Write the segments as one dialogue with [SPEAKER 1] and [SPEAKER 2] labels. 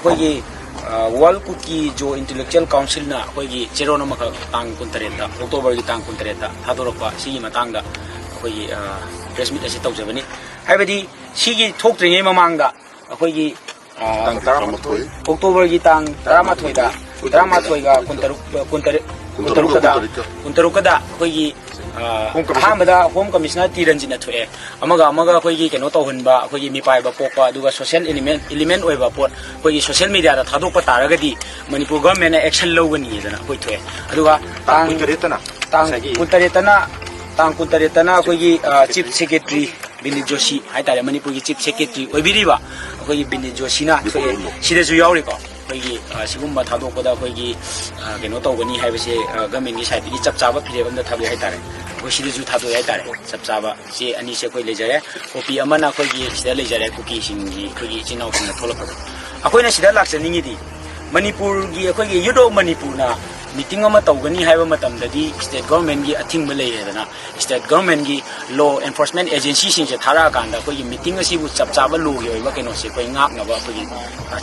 [SPEAKER 1] ꯑꯩꯈꯣꯏꯒꯤ ꯋꯥꯔꯜ ꯀꯨꯀꯤ ꯖꯣ ꯏꯟꯇꯦꯂꯦꯛꯆꯨꯑꯦꯜ ꯀꯥꯎꯟꯁꯤꯜꯅ ꯑꯩꯈꯣꯏꯒꯤ ꯆꯦꯔꯣꯜ ꯑꯃꯈꯛ ꯇꯥꯡ 23ꯗ ꯑꯣꯛꯇꯣꯕꯔꯒꯤ ꯇꯥꯡ 23ꯗ ꯊꯥꯗꯣꯔꯛꯄ ꯁꯤꯒꯤ ꯃꯇꯥꯡꯗ ꯑꯩꯈꯣꯏꯒꯤ ꯄ꯭ꯔꯦꯁ ꯃꯤꯠ ꯑꯁꯤ ꯇꯧꯖꯕꯅꯤ ꯍꯥꯏꯕꯗꯤ ꯁꯤꯒꯤ ꯊꯣꯛꯇ꯭ꯔꯤꯉꯩ ꯃꯃꯥꯡꯗ ꯑꯩꯈꯣꯏꯒꯤ ꯑꯣꯛꯇꯣꯕꯔꯒꯤ ꯇꯥꯡ 13ꯗ 13ꯒ 19ꯀꯗ ꯑꯩꯈꯣꯏꯒꯤ ꯑꯍꯥꯟꯕꯗ ꯍꯣꯝ ꯀꯃꯤꯁꯅꯔ ꯇꯤ ꯔꯟꯖꯤꯠꯅ ꯊꯣꯛꯑꯦ ꯑꯃꯒ ꯑꯩꯈꯣꯏꯒꯤ ꯀꯩꯅꯣ ꯇꯧꯍꯟꯕ ꯑꯩꯈꯣꯏꯒꯤ ꯃꯤꯄꯥꯏꯕ ꯄꯣꯛꯄ ꯑꯗꯨꯒ ꯁꯣꯁꯤꯌꯦꯜ ꯏꯂꯤꯃꯦꯟ ꯑꯣꯏꯕ ꯄꯣꯠ ꯑꯩꯈꯣꯏꯒꯤ ꯁꯣꯁꯤꯌꯦꯜ ꯃꯤꯗꯤꯌꯥꯗ ꯊꯥꯗꯣꯛꯄ ꯇꯥꯔꯒꯗꯤ ꯃꯅꯤꯄꯨꯔ ꯒꯚꯔꯟꯃꯦꯟꯅ ꯑꯦꯛꯁꯟ ꯂꯧꯒꯅꯤꯗꯅ ꯑꯩꯈꯣꯏ ꯊꯣꯛꯑꯦ ꯑꯗꯨꯒ ꯇꯥꯡ 19ꯇꯅ ꯑꯩꯈꯣꯏꯒꯤ ꯆꯤꯐ ꯁꯦꯀ꯭ꯔꯦꯇꯔꯤ ꯕꯤꯅꯤꯠ ꯖꯣꯁꯤ ꯍꯥꯏꯇꯥꯔꯦ ꯃꯅꯤꯄꯨꯔꯒꯤ ꯆꯤꯐ ꯁꯦꯀ꯭ꯔꯦꯇꯔꯤ ꯑꯣꯏꯕꯤꯔꯤꯕ ꯑꯩꯈꯣꯏꯒꯤ ꯕꯤꯅꯤꯠ ꯖꯣꯁꯤꯅ ꯊꯣꯛꯑꯦ ꯁꯤꯗꯁꯨ ꯌꯥꯎꯔꯤꯀꯣ ꯑꯩꯈꯣꯏꯒꯤ ꯁꯤꯒꯨꯝꯕ ꯊꯥꯗꯣꯛꯄꯗ ꯑꯩꯈꯣꯏꯒꯤ ꯀꯩꯅꯣ ꯇꯧꯒꯅꯤ ꯍꯥꯏꯕꯁꯦ ꯒꯚꯔꯟꯃꯦꯟꯒꯤ ꯁꯥꯏꯠꯇꯒꯤ ꯆꯞ ꯆꯥꯕ ꯐꯤꯔꯦꯞ ꯑꯃꯗ ꯊꯥꯗꯣꯛꯑꯦ ꯍꯥꯏꯇꯥꯔꯦ ꯑꯩꯈꯣꯏ ꯁꯤꯗꯁꯨ ꯊꯥꯗꯣꯛꯑꯦ ꯍꯥꯏꯇꯥꯔꯦ ꯆꯞ ꯆꯥꯕ ꯆꯦ ꯑꯅꯤꯁꯦ ꯑꯩꯈꯣꯏ ꯂꯩꯖꯔꯦ ꯀꯣꯄꯤ ꯑꯃꯅ ꯑꯩꯈꯣꯏꯒꯤ ꯁꯤꯗ ꯂꯩꯖꯔꯦ ꯀꯨꯀꯤꯁꯤꯡꯒꯤ ꯑꯩꯈꯣꯏꯒꯤ ꯏꯆꯤꯟ ꯏꯅꯥꯎꯁꯤꯡꯅ ꯊꯣꯛꯂꯛꯄꯗꯣ ꯑꯩꯈꯣꯏꯅ ꯁꯤꯗ ꯂꯥꯛꯆꯅꯤꯡꯉꯤꯗꯤ ꯃꯅꯤꯄꯨꯔꯒꯤ ꯑꯩꯈꯣꯏꯒꯤ ꯌꯨꯠ ꯑꯣꯐ ꯃꯅꯤꯄꯨꯔꯅ ꯃꯤꯇꯤꯡ ꯑꯃ ꯇꯧꯒꯅꯤ ꯍꯥꯏꯕ ꯃꯇꯝꯗꯗꯤ ꯁ꯭ꯇꯦꯠ ꯒꯚꯔꯟꯃꯦꯟꯒꯤ ꯑꯊꯤꯡꯕ ꯂꯩꯔꯦꯗꯅ ꯁ꯭ꯇꯦꯠ ꯒꯚꯔꯟꯃꯦꯟꯒꯤ ꯂꯣ ꯑꯦꯟꯐꯣꯔꯁꯃꯦꯟ ꯑꯦꯖꯦꯟꯁꯤꯁꯤꯡꯁꯦ ꯊꯥꯔꯛꯑꯀꯥꯟꯗ ꯑꯩꯈꯣꯏꯒꯤ ꯃꯤꯇꯤꯡ ꯑꯁꯤꯕꯨ ꯆꯞ ꯆꯥꯕ ꯂꯣꯒꯤ ꯑꯣꯏꯕ ꯀꯩꯅꯣꯁꯦ ꯑꯩꯈꯣꯏ ꯉꯥꯛꯅꯕ ꯑꯩꯈꯣꯏꯒꯤ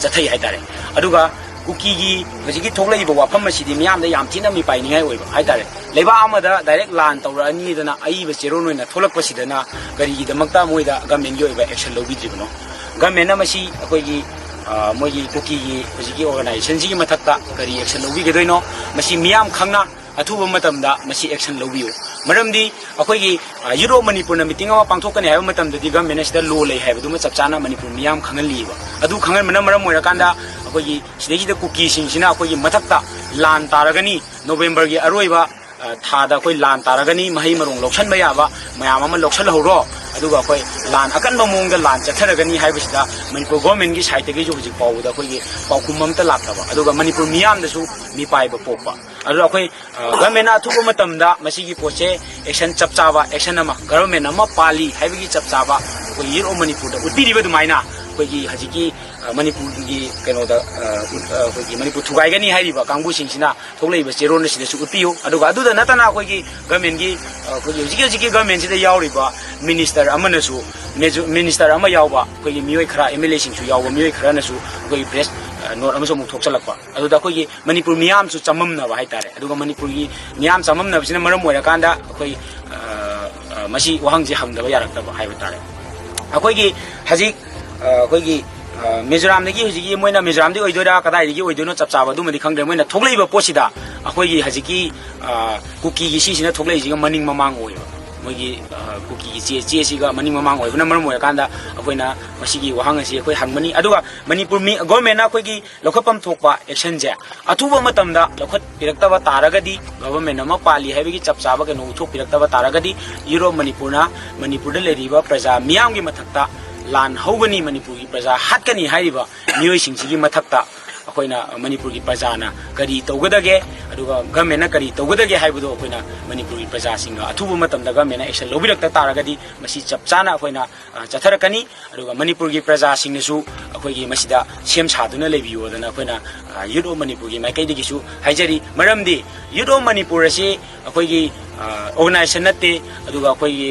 [SPEAKER 1] ꯆꯠꯊꯩ ꯍꯥꯏꯇꯥꯔꯦ ꯑꯗꯨꯒ ꯀꯨꯀꯤꯒꯤ ꯍꯧꯖꯤꯛꯀꯤ ꯊꯣꯛꯂꯛꯏꯕ ꯋꯥꯐꯝ ꯑꯁꯤꯗꯤ ꯃꯤꯌꯥꯝꯗ ꯌꯥꯝ ꯊꯤꯅ ꯃꯤꯄꯥꯏꯅꯤꯡꯉꯥꯏ ꯑꯣꯏꯕ ꯍꯥꯏꯇꯥꯔꯦ ꯂꯩꯕꯥꯛ ꯑꯃꯗ ꯗꯥꯏꯔꯦꯛ ꯂꯥꯟ ꯇꯧꯔꯛꯑꯅꯤꯗꯅ ꯑꯏꯕ ꯆꯦꯔꯣꯜ ꯑꯣꯏꯅ ꯊꯣꯛꯂꯛꯄꯁꯤꯗꯅ ꯀꯔꯤꯒꯤꯗꯃꯛꯇ ꯃꯣꯏꯗ ꯒꯚꯔꯟꯃꯦꯟꯒꯤ ꯑꯣꯏꯕ ꯑꯦꯛꯁꯟ ꯂꯧꯕꯤꯗ꯭ꯔꯤꯕꯅꯣ ꯒꯚꯔꯟꯃꯦꯟꯅ ꯃꯁꯤ ꯑꯩꯈꯣꯏꯒꯤ ꯃꯣꯏꯒꯤ ꯀꯨꯀꯤꯒꯤ ꯍꯧꯖꯤꯛꯀꯤ ꯑꯣꯔꯒꯅꯥꯏꯖꯦꯁꯟꯁꯤꯒꯤ ꯃꯊꯛꯇ ꯀꯔꯤ ꯑꯦꯛꯁꯟ ꯂꯧꯕꯤꯒꯗꯣꯏꯅꯣ ꯃꯁꯤ ꯃꯤꯌꯥꯝ ꯈꯪꯅ ꯑꯊꯨꯕ ꯃꯇꯝꯗ ꯃꯁꯤ ꯑꯦꯛꯁꯟ ꯂꯧꯕꯤꯌꯨ ꯃꯔꯝꯗꯤ ꯑꯩꯈꯣꯏꯒꯤ ꯌꯨꯠ ꯑꯣꯐ ꯃꯅꯤꯄꯨꯔꯅ ꯃꯤꯇꯤꯡ ꯑꯃ ꯄꯥꯡꯊꯣꯛꯀꯅꯤ ꯍꯥꯏꯕ ꯃꯇꯝꯗꯗꯤ ꯒꯚꯔꯟꯃꯦꯟꯅ ꯁꯤꯗ ꯂꯣ ꯂꯩ ꯍꯥꯏꯕꯗꯨꯃ ꯆꯞ ꯆꯥꯅ ꯃꯅꯤꯄꯨꯔ ꯃꯤꯌꯥꯝ ꯈꯪꯍꯜꯂꯤꯕ ꯑꯗꯨ ꯈꯪꯍꯟꯕꯅ ꯃꯔꯝ ꯑꯣꯏꯔꯀꯥꯟꯗ ꯑꯩꯈꯣꯏꯒꯤ ꯁꯤꯗꯩꯁꯤꯗ ꯀꯨꯀꯤꯁꯤꯡꯁꯤꯅ ꯑꯩꯈꯣꯏꯒꯤ ꯃꯊꯛꯇ ꯂꯥꯟ ꯇꯥꯔꯒꯅꯤ ꯅꯣꯕꯦꯝꯕꯔꯒꯤ ꯑꯔꯣꯏꯕ ꯊꯥꯗ ꯑꯩꯈꯣꯏ ꯂꯥꯟ ꯇꯥꯔꯒꯅꯤ ꯃꯍꯩ ꯃꯔꯣꯡ ꯂꯧꯁꯟꯕ ꯌꯥꯕ ꯃꯌꯥꯝ ꯑꯃ ꯂꯧꯁꯜꯍꯧꯔꯣ ꯑꯗꯨꯒ ꯑꯩꯈꯣꯏ ꯂꯥꯟ ꯑꯀꯟꯕ ꯃꯑꯣꯡꯗ ꯂꯥꯟ ꯆꯠꯊꯔꯒꯅꯤ ꯍꯥꯏꯕꯁꯤꯗ ꯃꯅꯤꯄꯨꯔ ꯒꯚꯔꯟꯃꯦꯟꯒꯤ ꯁꯥꯏꯠꯇꯒꯤꯁꯨ ꯍꯧꯖꯤꯛ ꯐꯥꯎꯕꯗ ꯑꯩꯈꯣꯏꯒꯤ ꯄꯥꯎꯈꯨꯝ ꯑꯃꯇ ꯂꯥꯛꯇꯕ ꯑꯗꯨꯒ ꯃꯅꯤꯄꯨꯔ ꯃꯤꯌꯥꯝꯗꯁꯨ ꯃꯤꯄꯥꯏꯕ ꯄꯣꯛꯄ ꯑꯗꯨꯗ ꯑꯩꯈꯣꯏ ꯒꯚꯔꯟꯃꯦꯟꯅ ꯑꯊꯨꯕ ꯃꯇꯝꯗ ꯃꯁꯤꯒꯤ ꯄꯣꯠꯁꯦ ꯑꯦꯛꯁꯟ ꯆꯞ ꯆꯥꯕ ꯑꯦꯛꯁꯟ ꯑꯃ ꯒꯚꯔꯟꯃꯦꯟ ꯑꯃ ꯄꯥꯜꯂꯤ ꯍꯥꯏꯕꯒꯤ ꯆꯞ ꯆꯥꯕ ꯑꯩꯈꯣꯏ ꯌꯨꯠ ꯑꯣꯐ ꯃꯅꯤꯄꯨꯔꯗ ꯎꯠꯄꯤꯔꯤꯕ ꯑꯗꯨꯃꯥꯏꯅ ꯑꯩꯈꯣꯏꯒꯤ ꯍꯧꯖꯤꯛꯀꯤ ꯃꯅꯤꯄꯨꯔꯒꯤ ꯀꯩꯅꯣꯗ ꯑꯩꯈꯣꯏꯒꯤ ꯃꯅꯤꯄꯨꯔ ꯊꯨꯒꯥꯏꯒꯅꯤ ꯍꯥꯏꯔꯤꯕ ꯀꯥꯡꯕꯨꯁꯤꯡꯁꯤꯅ ꯊꯣꯛꯂꯛꯏꯕ ꯆꯦꯔꯣꯜ ꯑꯁꯤꯗꯁꯨ ꯎꯠꯄꯤꯌꯨ ꯑꯗꯨꯒ ꯑꯗꯨꯗ ꯅꯠꯇꯅ ꯑꯩꯈꯣꯏꯒꯤ ꯒꯚꯔꯟꯃꯦꯟꯒꯤ ꯑꯩꯈꯣꯏꯒꯤ ꯍꯧꯖꯤꯛꯀꯤ ꯒꯚꯔꯟꯃꯦꯟꯁꯤꯗ ꯌꯥꯎꯔꯤꯕ ꯃꯤꯅꯤꯁꯇꯔ ꯑꯃꯅꯁꯨ ꯃꯤꯅꯤꯁꯇꯔ ꯑꯃ ꯌꯥꯎꯕ ꯑꯩꯈꯣꯏꯒꯤ ꯃꯤꯑꯣꯏ ꯈꯔ MLA ꯁꯤꯡꯁꯨ ꯌꯥꯎꯕ ꯃꯤꯑꯣꯏ ꯈꯔꯅꯁꯨ ꯑꯩꯈꯣꯏꯒꯤ ꯄ꯭ꯔꯦꯁ ꯅꯣꯠ ꯑꯃꯁꯨ ꯑꯃꯨꯛ ꯊꯣꯛꯆꯜꯂꯛꯄ ꯑꯗꯨꯗ ꯑꯩꯈꯣꯏꯒꯤ ꯃꯅꯤꯄꯨꯔ ꯃꯤꯌꯥꯝꯁꯨ ꯆꯃꯝꯅꯕ ꯍꯥꯏꯇꯥꯔꯦ ꯑꯗꯨꯒ ꯃꯅꯤꯄꯨꯔꯒꯤ ꯃꯤꯌꯥꯝ ꯆꯃꯝꯅꯕꯁꯤꯅ ꯃꯔꯝ ꯑꯣꯏꯔꯀꯥꯟꯗ ꯑꯩꯈꯣꯏ ꯃꯁꯤ ꯋꯥꯍꯪꯁꯤ ꯍꯪꯗꯕ ꯌꯥꯔꯛꯇꯕ ꯍꯥꯏꯕ ꯇꯥꯔꯦ ꯑꯩꯈꯣꯏꯒꯤ ꯍꯧꯖꯤꯛ ꯑꯩꯈꯣꯏꯒꯤ ꯃꯤꯖꯣꯔꯥꯝꯗꯒꯤ ꯍꯧꯖꯤꯛꯀꯤ ꯃꯣꯏꯅ ꯃꯤꯖꯣꯔꯥꯝꯗꯒꯤ ꯑꯣꯏꯗꯣꯏꯔꯥ ꯀꯗꯥꯏꯗꯒꯤ ꯑꯣꯏꯗꯣꯏꯅꯣ ꯆꯞ ꯆꯥꯕ ꯑꯗꯨꯃꯗꯤ ꯈꯪꯗ꯭ꯔꯦ ꯃꯣꯏꯅ ꯊꯣꯛꯂꯛꯏꯕ ꯄꯣꯠꯁꯤꯗ ꯑꯩꯈꯣꯏꯒꯤ ꯍꯧꯖꯤꯛꯀꯤ ꯀꯨꯀꯤꯒꯤ ꯁꯤꯁꯤꯅ ꯊꯣꯛꯂꯛꯏꯁꯤꯒ ꯃꯅꯤꯡ ꯃꯃꯥꯡ ꯑꯣꯏꯕ ꯃꯣꯏꯒꯤ ꯀꯨꯀꯤꯒꯤ ꯆꯦꯁꯤꯒ ꯃꯅꯤꯡ ꯃꯃꯥꯡ ꯑꯣꯏꯕꯅ ꯃꯔꯝ ꯑꯣꯏꯔꯀꯥꯟꯗ ꯑꯩꯈꯣꯏꯅ ꯃꯁꯤꯒꯤ ꯋꯥꯍꯪ ꯑꯁꯤ ꯑꯩꯈꯣꯏ ꯍꯪꯕꯅꯤ ꯑꯗꯨꯒ ꯃꯅꯤꯄꯨꯔ ꯒꯚꯔꯟꯃꯦꯟꯅ ꯑꯩꯈꯣꯏꯒꯤ ꯂꯧꯈꯠꯐꯝ ꯊꯣꯛꯄ ꯑꯦꯛꯁꯟꯁꯦ ꯑꯊꯨꯕ ꯃꯇꯝꯗ ꯂꯧꯈꯠꯄꯤꯔꯛꯇꯕ ꯇꯥꯔꯒꯗꯤ ꯒꯚꯔꯟꯃꯦꯟ ꯑꯃ ꯄꯥꯜꯂꯤ ꯍꯥꯏꯕꯒꯤ ꯆꯞ ꯆꯥꯕ ꯀꯩꯅꯣ ꯎꯠꯊꯣꯛꯄꯤꯔꯛꯇꯕ ꯇꯥꯔꯒꯗꯤ ꯌꯨꯠ ꯑꯣꯐ ꯃꯅꯤꯄꯨꯔꯅ ꯃꯅꯤꯄꯨꯔꯗ ꯂꯩꯔꯤꯕ ꯄ꯭ꯔꯖꯥ ꯃꯤꯌꯥꯝꯒꯤ ꯃꯊꯛꯇ ꯂꯥꯟ ꯍꯧꯒꯅꯤ ꯃꯅꯤꯄꯨꯔꯒꯤ ꯄ꯭ꯔꯖꯥ ꯍꯥꯠꯀꯅꯤ ꯍꯥꯏꯔꯤꯕ ꯃꯤꯑꯣꯏꯁꯤꯡꯁꯤꯒꯤ ꯃꯊꯛꯇ ꯑꯩꯈꯣꯏꯅ ꯃꯅꯤꯄꯨꯔꯒꯤ ꯄ꯭ꯔꯖꯥꯅ ꯀꯔꯤ ꯇꯧꯒꯗꯒꯦ ꯑꯗꯨꯒ ꯒꯚꯔꯟꯃꯦꯟꯅ ꯀꯔꯤ ꯇꯧꯒꯗꯒꯦ ꯍꯥꯏꯕꯗꯣ ꯑꯩꯈꯣꯏꯅ ꯃꯅꯤꯄꯨꯔꯒꯤ ꯄ꯭ꯔꯖꯥꯁꯤꯡꯒ ꯑꯊꯨꯕ ꯃꯇꯝꯗ ꯒꯚꯔꯟꯃꯦꯟꯅ ꯑꯦꯛꯁꯟ ꯂꯧꯕꯤꯔꯛꯇ ꯇꯥꯔꯒꯗꯤ ꯃꯁꯤ ꯆꯞ ꯆꯥꯅ ꯑꯩꯈꯣꯏꯅ ꯆꯠꯊꯔꯛꯀꯅꯤ ꯑꯗꯨꯒ ꯃꯅꯤꯄꯨꯔꯒꯤ ꯄ꯭ꯔꯖꯥꯁꯤꯡꯅꯁꯨ ꯑꯩꯈꯣꯏꯒꯤ ꯃꯁꯤꯗ ꯁꯦꯝ ꯁꯥꯗꯨꯅ ꯂꯩꯕꯤꯌꯣꯗꯅ ꯑꯩꯈꯣꯏꯅ ꯌꯨꯠ ꯑꯣꯐ ꯃꯅꯤꯄꯨꯔꯒꯤ ꯃꯥꯏꯀꯩꯗꯒꯤꯁꯨ ꯍꯥꯏꯖꯔꯤ ꯃꯔꯝꯗꯤ ꯌꯨꯠ ꯑꯣꯐ ꯃꯅꯤꯄꯨꯔ ꯑꯁꯤ ꯑꯩꯈꯣꯏꯒꯤ ꯑꯣꯔꯒꯅꯥꯏꯖꯦꯁꯟ ꯅꯠꯇꯦ ꯑꯗꯨꯒ ꯑꯩꯈꯣꯏꯒꯤ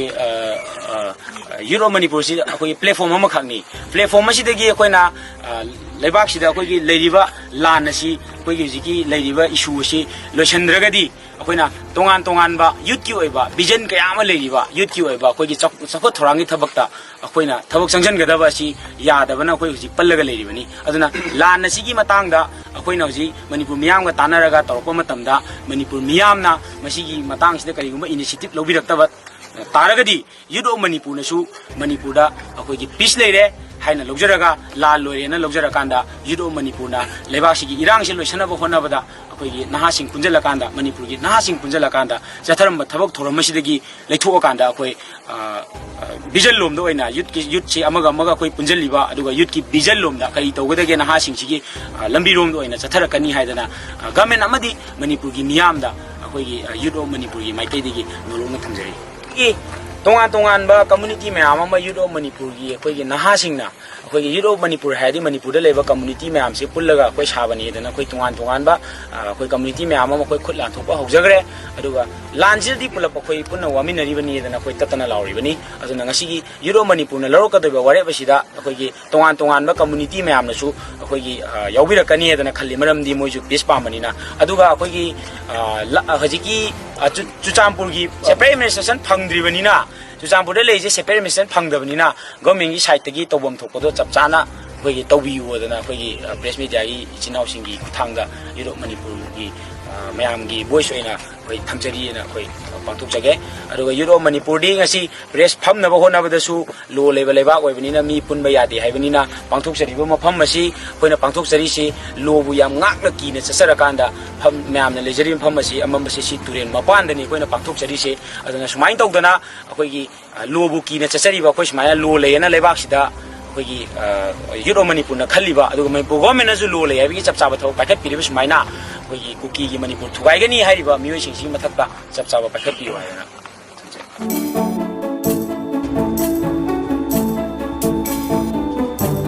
[SPEAKER 1] ꯌꯨꯠ ꯑꯣꯐ ꯃꯅꯤꯄꯨꯔꯁꯤ ꯑꯩꯈꯣꯏꯒꯤ ꯄ꯭ꯂꯦꯠꯐꯣꯝ ꯑꯃꯈꯛꯅꯤ ꯄ꯭ꯂꯦꯠꯐꯣꯝ ꯑꯁꯤꯗꯒꯤ ꯑꯩꯈꯣꯏꯅ ꯂꯩꯕꯥꯛꯁꯤꯗ ꯑꯩꯈꯣꯏꯒꯤ ꯂꯩꯔꯤꯕ ꯂꯥꯟ ꯑꯁꯤ ꯑꯩꯈꯣꯏꯒꯤ ꯍꯧꯖꯤꯛꯀꯤ ꯂꯩꯔꯤꯕ ꯏꯁꯨ ꯑꯁꯤ ꯂꯣꯏꯁꯤꯟꯗ꯭ꯔꯒꯗꯤ ꯑꯩꯈꯣꯏꯅ ꯇꯣꯉꯥꯟ ꯇꯣꯉꯥꯟꯕ ꯌꯨꯠꯀꯤ ꯑꯣꯏꯕ ꯚꯤꯖꯟ ꯀꯌꯥ ꯑꯃ ꯂꯩꯔꯤꯕ ꯌꯨꯠꯀꯤ ꯑꯣꯏꯕ ꯑꯩꯈꯣꯏꯒꯤ ꯆꯥꯎꯈꯠ ꯊꯧꯔꯥꯡꯒꯤ ꯊꯕꯛꯇ ꯑꯩꯈꯣꯏꯅ ꯊꯕꯛ ꯆꯪꯁꯤꯟꯒꯗꯕ ꯑꯁꯤ ꯌꯥꯗꯕꯅ ꯑꯩꯈꯣꯏ ꯍꯧꯖꯤꯛ ꯄꯜꯂꯒ ꯂꯩꯔꯤꯕꯅꯤ ꯑꯗꯨꯅ ꯂꯥꯟ ꯑꯁꯤꯒꯤ ꯃꯇꯥꯡꯗ ꯑꯩꯈꯣꯏꯅ ꯍꯧꯖꯤꯛ ꯃꯅꯤꯄꯨꯔ ꯃꯤꯌꯥꯝꯒ ꯇꯥꯟꯅꯔꯒ ꯇꯧꯔꯛꯄ ꯃꯇꯝꯗ ꯃꯅꯤꯄꯨꯔ ꯃꯤꯌꯥꯝꯅ ꯃꯁꯤꯒꯤ ꯃꯇꯥꯡꯁꯤꯗ ꯀꯔꯤꯒꯨꯝꯕ ꯏꯅꯤꯁꯤꯌꯦꯇꯤꯚ ꯂꯧꯕꯤꯔꯛꯇꯕ ꯇꯥꯔꯒꯗꯤ ꯌꯨꯠ ꯑꯣꯐ ꯃꯅꯤꯄꯨꯔꯅꯁꯨ ꯃꯅꯤꯄꯨꯔꯗ ꯑꯩꯈꯣꯏꯒꯤ ꯄꯤꯁ ꯂꯩꯔꯦ ꯍꯥꯏꯅ ꯂꯧꯖꯔꯒ ꯂꯥꯟ ꯂꯣꯏꯔꯦꯅ ꯂꯧꯖꯔꯀꯥꯟꯗ ꯌꯨꯠ ꯑꯣꯐ ꯃꯅꯤꯄꯨꯔꯅ ꯂꯩꯕꯥꯛꯁꯤꯒꯤ ꯏꯔꯥꯡꯁꯤ ꯂꯣꯏꯁꯤꯟꯅꯕ ꯍꯣꯠꯅꯕꯗ ꯑꯩꯈꯣꯏꯒꯤ ꯅꯍꯥꯁꯤꯡ ꯄꯨꯟꯖꯜꯂꯀꯥꯟꯗ ꯃꯅꯤꯄꯨꯔꯒꯤ ꯅꯍꯥꯁꯤꯡ ꯄꯨꯟꯖꯜꯂꯀꯥꯟꯗ ꯆꯠꯊꯔꯝꯕ ꯊꯕꯛ ꯊꯧꯔꯝ ꯑꯁꯤꯗꯒꯤ ꯂꯩꯊꯣꯛꯑꯀꯥꯟꯗ ꯑꯩꯈꯣꯏ ꯚꯤꯖꯟ ꯂꯣꯝꯗ ꯑꯣꯏꯅ ꯌꯨꯠꯁꯤ ꯑꯃꯒ ꯑꯩꯈꯣꯏ ꯄꯨꯟꯖꯜꯂꯤꯕ ꯑꯗꯨꯒ ꯌꯨꯠꯀꯤ ꯚꯤꯖꯟ ꯂꯣꯝꯗ ꯀꯔꯤ ꯇꯧꯒꯗꯒꯦ ꯅꯍꯥꯁꯤꯡꯁꯤꯒꯤ ꯂꯝꯕꯤꯔꯣꯝꯗ ꯑꯣꯏꯅ ꯆꯠꯊꯔꯛꯀꯅꯤ ꯍꯥꯏꯗꯅ ꯒꯚꯔꯟꯃꯦꯟ ꯑꯃꯗꯤ ꯃꯅꯤꯄꯨꯔꯒꯤ ꯃꯤꯌꯥꯝꯗ ꯑꯩꯈꯣꯏꯒꯤ ꯌꯨꯠ ꯑꯣꯐ ꯃꯅꯤꯄꯨꯔꯒꯤ ꯃꯥꯏꯀꯩꯗꯒꯤ ꯅꯣꯂꯨꯛꯅ ꯊꯝꯖꯔꯤ ꯇꯣꯉꯥꯟ ꯀꯝꯃꯨꯅꯤꯇꯤ ꯃꯌꯥꯝ ꯑꯃ ꯌꯨꯠ ꯑꯣꯐ ꯃꯅꯤꯄꯨꯔꯒꯤ ꯑꯩꯈꯣꯏꯒꯤ ꯅꯍꯥꯁꯤꯡꯅ ꯑꯩꯈꯣꯏꯒꯤ ꯌꯨꯠ ꯑꯣꯐ ꯃꯅꯤꯄꯨꯔ ꯍꯥꯏꯗꯤ ꯃꯅꯤꯄꯨꯔꯗ ꯂꯩꯕ ꯀꯝꯃꯨꯅꯤꯇꯤ ꯃꯌꯥꯝꯁꯤ ꯄꯨꯜꯂꯒ ꯑꯩꯈꯣꯏ ꯁꯥꯕꯅꯤꯗꯅ ꯑꯩꯈꯣꯏ ꯇꯣꯉꯥꯟꯕ ꯑꯩꯈꯣꯏ ꯀꯝꯃꯨꯅꯤꯇꯤ ꯃꯌꯥꯝ ꯑꯃ ꯑꯩꯈꯣꯏ ꯈꯨꯠ ꯂꯥꯟꯊꯣꯛꯄ ꯍꯧꯖꯈ꯭ꯔꯦ ꯑꯗꯨꯒ ꯂꯥꯟꯁꯤꯗꯤ ꯄꯨꯂꯞ ꯑꯩꯈꯣꯏ ꯄꯨꯟꯅ ꯋꯥꯃꯤꯟꯅꯔꯤꯕꯅꯤꯗꯅ ꯑꯩꯈꯣꯏ ꯇꯠꯇꯅ ꯂꯥꯎꯔꯤꯕꯅꯤ ꯑꯗꯨꯅ ꯉꯁꯤꯒꯤ ꯌꯨꯠ ꯑꯣꯐ ꯃꯅꯤꯄꯨꯔꯅ ꯂꯧꯔꯛꯀꯗꯧꯔꯤꯕ ꯋꯥꯔꯦꯞ ꯑꯁꯤꯗ ꯑꯩꯈꯣꯏꯒꯤ ꯇꯣꯉꯥꯟꯕ ꯀꯝꯃꯨꯅꯤꯇꯤ ꯃꯌꯥꯝꯅꯁꯨ ꯑꯩꯈꯣꯏꯒꯤ ꯌꯥꯎꯕꯤꯔꯛꯀꯅꯤꯗꯅ ꯈꯜꯂꯤ ꯃꯔꯝꯗꯤ ꯃꯣꯏꯁꯨ ꯄꯤꯁ ꯄꯥꯝꯕꯅꯤꯅ ꯑꯗꯨꯒ ꯑꯩꯈꯣꯏꯒꯤ ꯍꯧꯖꯤꯛꯀꯤ ꯆꯨꯔꯆꯥꯟꯄꯨꯔꯒꯤ ꯁꯦꯄꯔꯦꯠ ꯑꯦꯗꯃꯤꯅꯤꯁꯇ꯭ꯔꯦꯁꯟ ꯐꯪꯗ꯭ꯔꯤꯕꯅꯤꯅ ꯆꯨꯔꯆꯥꯟꯄꯨꯔꯗ ꯂꯩꯔꯤꯁꯦ ꯁꯦꯄꯔꯦꯠ ꯑꯦꯗꯃꯤꯅꯤꯁꯇ꯭ꯔꯦꯁꯟ ꯐꯪꯗꯕꯅꯤꯅ ꯒꯣꯔꯃꯦꯟꯒꯤ ꯁꯥꯏꯠꯇꯒꯤ ꯇꯧꯐꯝ ꯊꯣꯛꯄꯗꯣ ꯆꯞ ꯆꯥꯅ ꯑꯩꯈꯣꯏꯒꯤ ꯇꯧꯕꯤꯌꯨꯗꯅ ꯑꯩꯈꯣꯏꯒꯤ ꯄ꯭ꯔꯦꯁ ꯃꯤꯗꯤꯌꯥꯒꯤ ꯏꯆꯤꯟ ꯏꯅꯥꯎꯁꯤꯡꯒꯤ ꯈꯨꯠꯊꯥꯡꯗ ꯌꯨꯠ ꯑꯣꯐ ꯃꯅꯤꯄꯨꯔꯒꯤ ꯃꯌꯥꯝꯒꯤ ꯚꯣꯏꯁ ꯑꯣꯏꯅ ꯑꯩꯈꯣꯏ ꯊꯝꯖꯔꯤꯑꯅ ꯑꯩꯈꯣꯏ ꯄꯥꯡꯊꯣꯛꯆꯒꯦ ꯑꯗꯨꯒ ꯌꯨꯠ ꯑꯣꯐ ꯃꯅꯤꯄꯨꯔꯗꯤ ꯉꯁꯤ ꯄ꯭ꯔꯦꯁ ꯐꯝꯅꯕ ꯍꯣꯠꯅꯕꯗꯁꯨ ꯂꯣ ꯂꯩꯕ ꯂꯩꯕꯥꯛ ꯑꯣꯏꯕꯅꯤꯅ ꯃꯤ ꯄꯨꯟꯕ ꯌꯥꯗꯦ ꯍꯥꯏꯕꯅꯤꯅ ꯄꯥꯡꯊꯣꯛꯆꯔꯤꯕ ꯃꯐꯝ ꯑꯁꯤ ꯑꯩꯈꯣꯏꯅ ꯄꯥꯡꯊꯣꯛꯆꯔꯤꯁꯤ ꯂꯣꯕꯨ ꯌꯥꯝ ꯉꯥꯛꯅ ꯀꯤꯅ ꯆꯠꯆꯔꯀꯥꯟꯗ ꯃꯌꯥꯝꯅ ꯂꯩꯖꯔꯤꯕ ꯃꯐꯝ ꯑꯁꯤ ꯑꯃꯝꯕꯁꯤ ꯁꯤ ꯇꯨꯔꯦꯟ ꯃꯄꯥꯟꯗꯅꯤ ꯑꯩꯈꯣꯏꯅ ꯄꯥꯡꯊꯣꯛꯆꯔꯤꯁꯤ ꯑꯗꯨꯅ ꯁꯨꯃꯥꯏꯅ ꯇꯧꯗꯅ ꯑꯩꯈꯣꯏꯒꯤ ꯂꯣꯕꯨ ꯀꯤꯅ ꯆꯠꯆꯔꯤꯕ ꯑꯩꯈꯣꯏ ꯁꯨꯃꯥꯏꯅ ꯂꯣ ꯂꯩꯌꯦꯅ ꯂꯩꯕꯥꯛꯁꯤꯗ ꯑꯩꯈꯣꯏꯒꯤ ꯌꯨꯠ ꯑꯣꯐ ꯃꯅꯤꯄꯨꯔꯅ ꯈꯜꯂꯤꯕ ꯑꯗꯨꯒ ꯃꯅꯤꯄꯨꯔ ꯒꯣꯔꯃꯦꯟꯅꯁꯨ ꯂꯣ ꯂꯩ ꯍꯥꯏꯕꯒꯤ ꯆꯞ ꯆꯥꯕ ꯊꯕꯛ ꯄꯥꯏꯈꯠꯄꯤꯔꯤꯕ ꯁꯨꯃꯥꯏꯅ ꯑꯩꯈꯣꯏꯒꯤ ꯀꯨꯀꯤꯒꯤ ꯃꯅꯤꯄꯨꯔ ꯊꯨꯒꯥꯏꯒꯅꯤ ꯍꯥꯏꯔꯤꯕ ꯃꯤꯑꯣꯏꯁꯤꯡꯁꯤꯒꯤ ꯃꯊꯛꯇ ꯆꯞ ꯆꯥꯕ ꯄꯥꯏꯈꯠꯄꯤꯌꯨ ꯍꯥꯏꯗꯅ